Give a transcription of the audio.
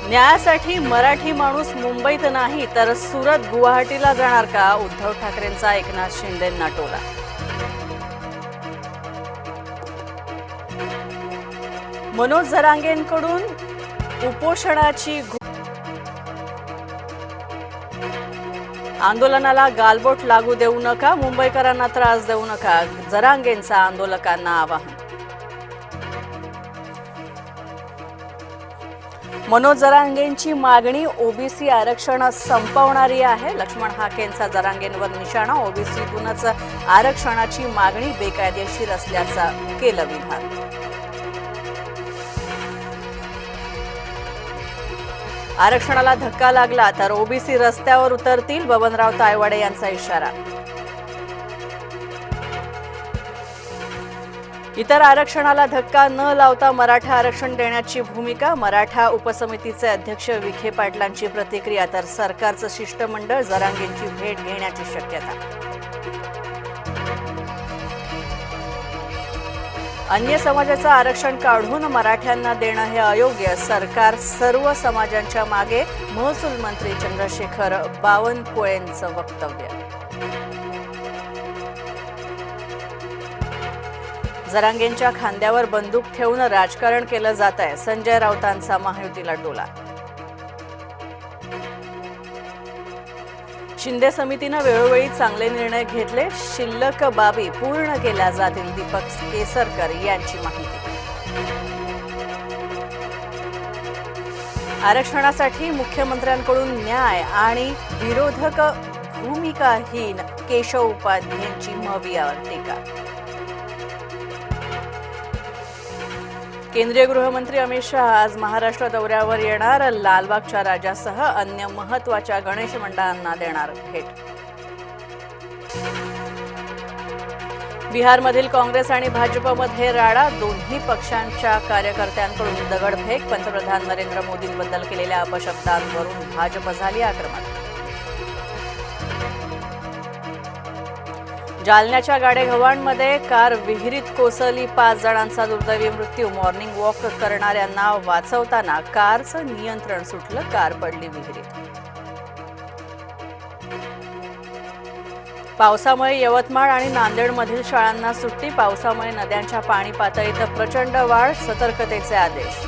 न्यायासाठी मराठी माणूस मुंबईत नाही तर सुरत गुवाहाटीला जाणार का? उद्धव ठाकरेंचा एकनाथ शिंदेंना टोला. मनोज जरांगेंकडून उपोषणाची आंदोलनाला गालबोट लागू देऊ नका, मुंबईकरांना त्रास देऊ नका, जरांगेंचा आंदोलकांना आवाहन. मनोज जरांगेंची मागणी ओबीसी आरक्षण संपवणारी आहे. लक्ष्मण हाकेंचा जरांगेंवर निशाणा. ओबीसीतूनच आरक्षणाची मागणी बेकायदेशीर असल्याचं केलं विधान. आरक्षणाला धक्का लागला तर ओबीसी रस्त्यावर उतरतील, बबनराव तायवाडे यांचा इशारा. इतर आरक्षणाला धक्का न लावता मराठा आरक्षण देण्याची भूमिका. मराठा उपसमितीचे अध्यक्ष विखे पाटलांची प्रतिक्रिया. तर सरकारचं शिष्टमंडळ जरांगेंची भेट घेण्याची शक्यता. अन्य समाजाचं आरक्षण काढून मराठ्यांना देणं हे अयोग्य. सरकार सर्व समाजांच्या मागे. महसूल मंत्री चंद्रशेखर बावनकुळेंचं वक्तव्य. जरांगेंच्या खांद्यावर बंदूक ठेवून राजकारण केलं जात आहे. संजय राऊतांचा महायुतीला टोला. शिंदे समितीनं वेळोवेळी चांगले निर्णय घेतले, शिल्लक बाबी पूर्ण केल्या जातील. दीपक केसरकर यांची माहिती. आरक्षणासाठी मुख्यमंत्र्यांकडून न्याय आणि विरोधक भूमिकाहीन. केशव उपाध्यायांची मवियावर टीका. केंद्रीय गृहमंत्री अमित शहा आज महाराष्ट्र दौऱ्यावर येणार. लालबागच्या राजासह अन्य महत्त्वाच्या गणेश मंडळांना देणार भेट. बिहारमधील काँग्रेस आणि भाजपमध्ये राडा. दोन्ही पक्षांच्या कार्यकर्त्यांकडून दगडफेक. पंतप्रधान नरेंद्र मोदींबद्दल केलेल्या अपशब्दांवरून भाजप झाली आक्रमक. जालन्याच्या गाडेघवाणमध्ये कार विहिरीत कोसळली. 5 जणांचा दुर्दैवी मृत्यू. मॉर्निंग वॉक करणाऱ्यांना वाचवताना कारचं नियंत्रण सुटलं. कार पडली विहिरीत. पावसामुळे यवतमाळ आणि नांदेडमधील शाळांना सुट्टी. पावसामुळे नद्यांच्या पाणी पातळीत प्रचंड वाढ. सतर्कतेचे आदेश.